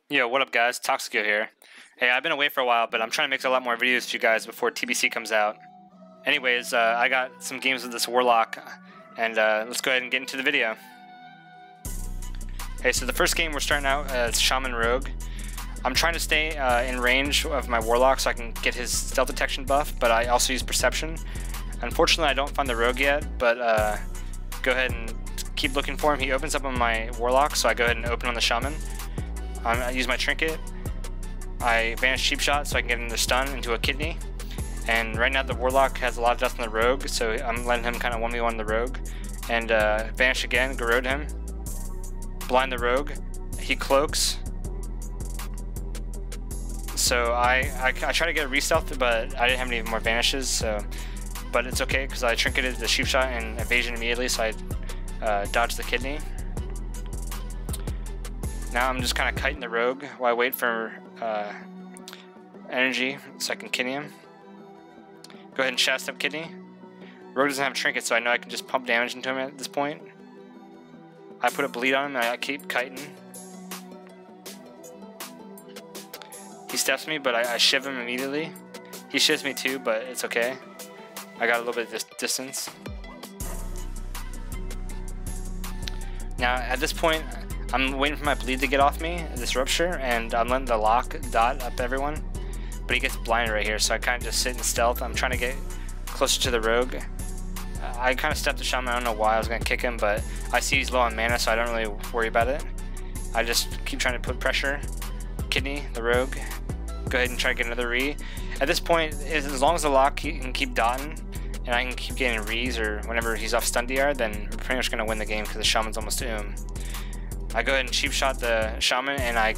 Yo, what up guys? Toxico here. Hey, I've been away for a while, but I'm trying to make a lot more videos for you guys before TBC comes out. Anyways, I got some games with this Warlock, and let's go ahead and get into the video. Okay, so the first game we're starting out as Shaman Rogue. I'm trying to stay in range of my Warlock so I can get his stealth detection buff, but I also use Perception. Unfortunately, I don't find the Rogue yet, but go ahead and keep looking for him. He opens up on my Warlock, so I go ahead and open on the Shaman. I use my Trinket. I vanish Cheap Shot so I can get another stun into a kidney. And right now the Warlock has a lot of death on the Rogue, so I'm letting him kind of 1v1 the Rogue. And vanish again, Garrode him. Blind the Rogue. He cloaks. So I try to get a re-stealth, but I didn't have any more vanishes. So, but it's okay because I trinketed the Cheap Shot and evasion immediately, so I dodged the kidney. Now I'm just kind of kiting the Rogue while I wait for energy so I can kidney him. Go ahead and shadow step kidney. Rogue doesn't have a trinket, so I know I can just pump damage into him at this point. I put a bleed on him and I keep kiting. He steps me, but I shiv him immediately. He shivs me too, but it's okay. I got a little bit of distance. Now at this point, I'm waiting for my bleed to get off me, this rupture, and I'm letting the lock dot up everyone. But he gets blinded right here, so I kind of just sit in stealth. I'm trying to get closer to the Rogue. I kind of stepped the Shaman. I don't know why I was going to kick him, but I see he's low on mana, so I don't really worry about it. I just keep trying to put pressure. Kidney, the Rogue. Go ahead and try to get another re. At this point, as long as the lock can keep dotting, and I can keep getting re's or whenever he's off stun DR, then we're pretty much going to win the game because the Shaman's almost I go ahead and cheap shot the Shaman and I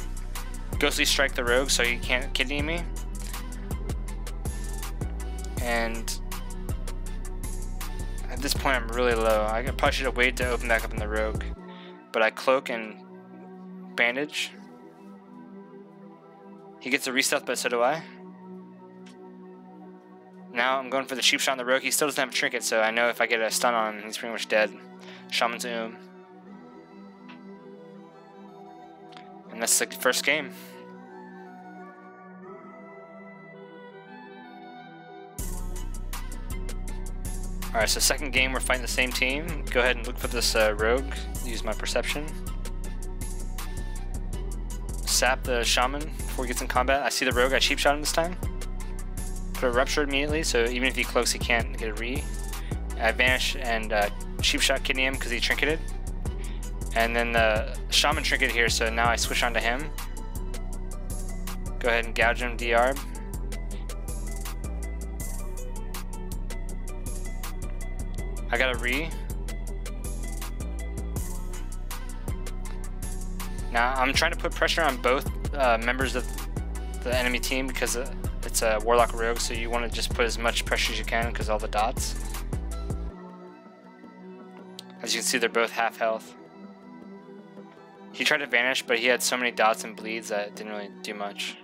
ghostly strike the Rogue so he can't kidney me. And at this point I'm really low. I probably should have waited to open back up in the Rogue. But I cloak and bandage. He gets a re-stealth, but so do I. Now I'm going for the cheap shot on the Rogue. He still doesn't have a trinket, so I know if I get a stun on him, he's pretty much dead. Shaman's And that's the first game. Alright, so second game we're fighting the same team. Go ahead and look for this Rogue. Use my Perception. Sap the Shaman before he gets in combat. I see the Rogue, I cheap shot him this time. Put a rupture immediately, so even if he cloaks he can't get a re. I vanish and cheap shot kidney him because he trinketed. And then the Shaman trinket here, so now I switch onto him. Go ahead and gouge him, DR. I got a re. Now I'm trying to put pressure on both members of the enemy team because it's a Warlock Rogue, so you want to just put as much pressure as you can because all the dots. As you can see, they're both half health. He tried to vanish, but he had so many dots and bleeds that it didn't really do much.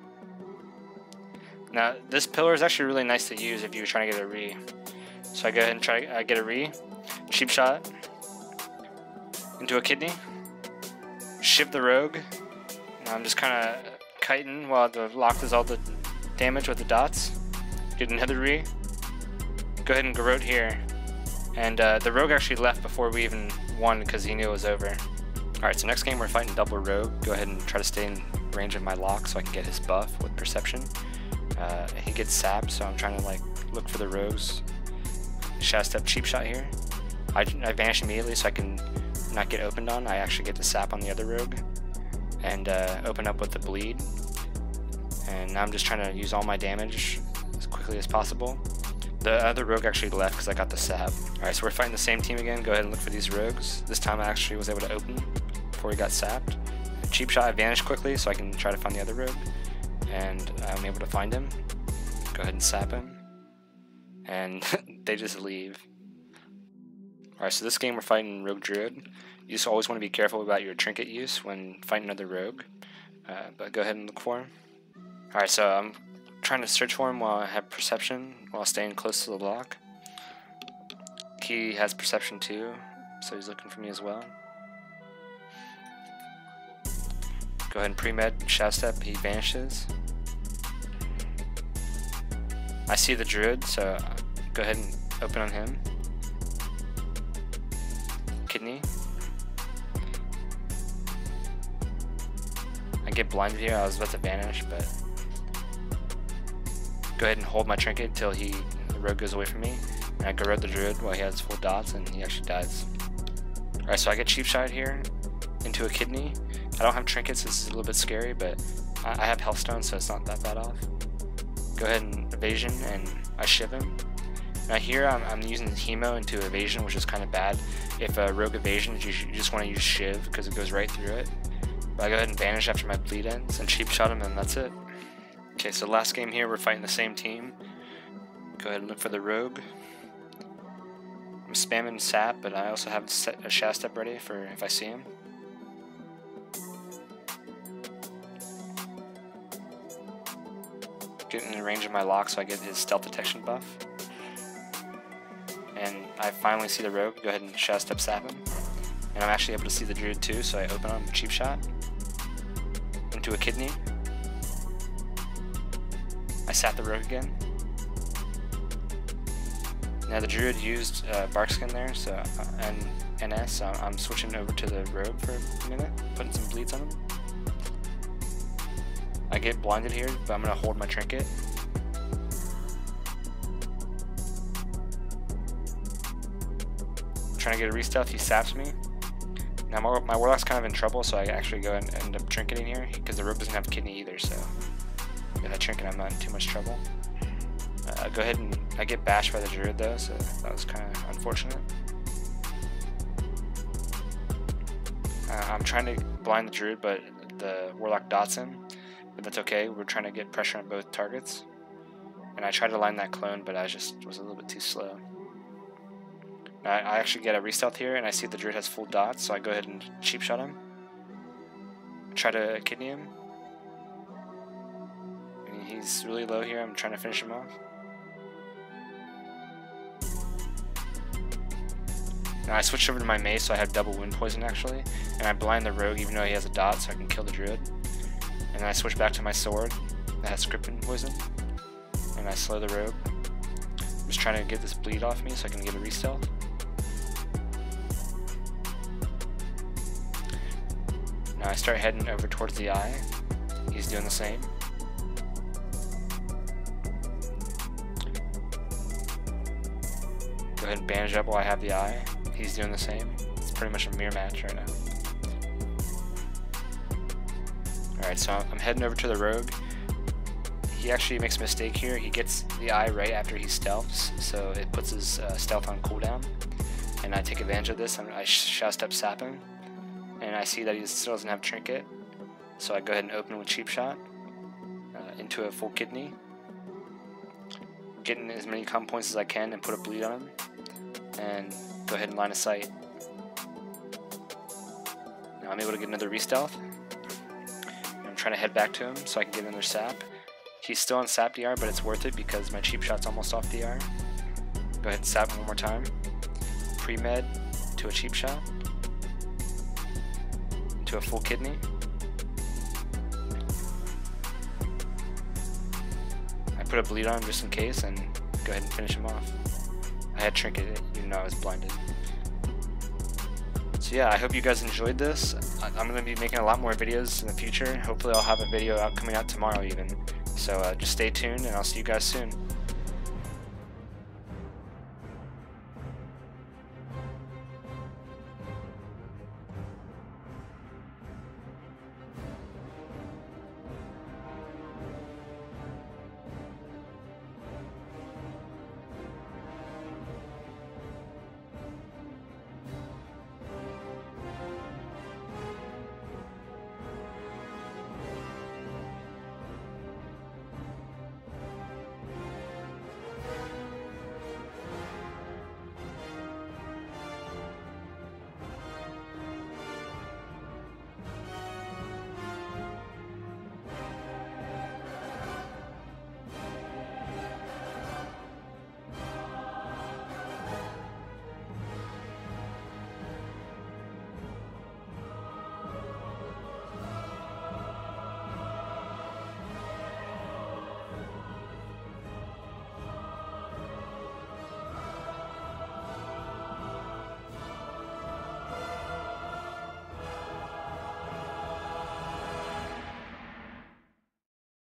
Now, this pillar is actually really nice to use if you're trying to get a re. So I go ahead and try to get a re. Cheap shot. Into a kidney. Shiv the Rogue. Now I'm just kind of kiting while the lock does all the damage with the dots. Get another re. Go ahead and Garrode here. And the Rogue actually left before we even won because he knew it was over. Alright, so next game we're fighting double Rogue. Go ahead and try to stay in range of my lock so I can get his buff with Perception. He gets sapped, so I'm trying to like look for the Rogues. Shadow step cheap shot here. I vanish immediately so I can not get opened on. I actually get the sap on the other Rogue. And open up with the bleed. And now I'm just trying to use all my damage as quickly as possible. The other Rogue actually left because I got the sap. Alright, so we're fighting the same team again. Go ahead and look for these Rogues. This time I actually was able to open before he got sapped. A cheap shot, I vanished quickly so I can try to find the other Rogue. And I'm able to find him. Go ahead and sap him. And they just leave. Alright, so this game we're fighting Rogue Druid. You just always want to be careful about your trinket use when fighting another Rogue. But go ahead and look for him. Alright, so I'm trying to search for him while I have Perception, while staying close to the lock. He has Perception too, so he's looking for me as well. Go ahead and pre-med, shadow step, he vanishes. I see the druid, so go ahead and open on him. Kidney. I get blinded here, I was about to vanish, but go ahead and hold my trinket until the rogue goes away from me. And I go red the druid while he has full dots and he actually dies. Alright, so I get cheap shot here into a kidney. I don't have trinkets, this is a little bit scary, but I have health stones, so it's not that bad off. Go ahead and evasion, and I shiv him. Now here I'm using hemo into evasion, which is kind of bad. If a rogue evasion, you just want to use shiv because it goes right through it. But I go ahead and vanish after my bleed ends and cheap shot him, and that's it. Okay, so last game here, we're fighting the same team. Go ahead and look for the rogue. I'm spamming sap, but I also have a shadow step ready for if I see him. Get in the range of my lock so I get his stealth detection buff. And I finally see the rogue. Go ahead and shadow step sap him. And I'm actually able to see the druid too, so I open on him, cheap shot into a kidney. I sap the rogue again. Now the druid used barkskin there, so and NS, so I'm switching over to the rogue for a minute, putting some bleeds on him. I get blinded here, but I'm gonna hold my trinket. I'm trying to get a re-stealth, he saps me. Now my warlock's kind of in trouble, so I actually go and end up trinketing here, because the rogue doesn't have kidney either, so if I trinket I'm not in too much trouble. Go ahead and I get bashed by the druid though, so that was kind of unfortunate. I'm trying to blind the druid, but the warlock dots him, but that's okay. We're trying to get pressure on both targets, and I tried to line that clone, but I just was a little bit too slow. Now I actually get a re-stealth here, and I see the druid has full dots, so I go ahead and cheap shot him. Try to kidney him. And he's really low here. I'm trying to finish him off. Now I switched over to my mace, so I have double wound poison actually, and I blind the rogue even though he has a dot, so I can kill the druid. And then I switch back to my sword that has scripting poison, and I slow the rogue. I'm just trying to get this bleed off me so I can get a re-stealth. Now I start heading over towards the eye. He's doing the same. Go ahead and bandage up while I have the eye. He's doing the same. It's pretty much a mirror match right now. Alright, so I'm heading over to the rogue. He actually makes a mistake here. He gets the eye right after he stealths, so it puts his stealth on cooldown. And I take advantage of this, and I shadow step sap him. And I see that he still doesn't have trinket, so I go ahead and open with cheap shot into a full kidney. Getting as many comm points as I can and put a bleed on him. And go ahead and line of sight. Now I'm able to get another re-stealth. I'm trying to head back to him so I can get another sap. He's still on sap DR, but it's worth it because my cheap shot's almost off DR. Go ahead and sap one more time. Pre-med to a cheap shot. To a full kidney. I put a bleed on him just in case and go ahead and finish him off. I had trinket even though I was blinded. So yeah, I hope you guys enjoyed this. I'm going to be making a lot more videos in the future. Hopefully I'll have a video coming out tomorrow even. So just stay tuned and I'll see you guys soon.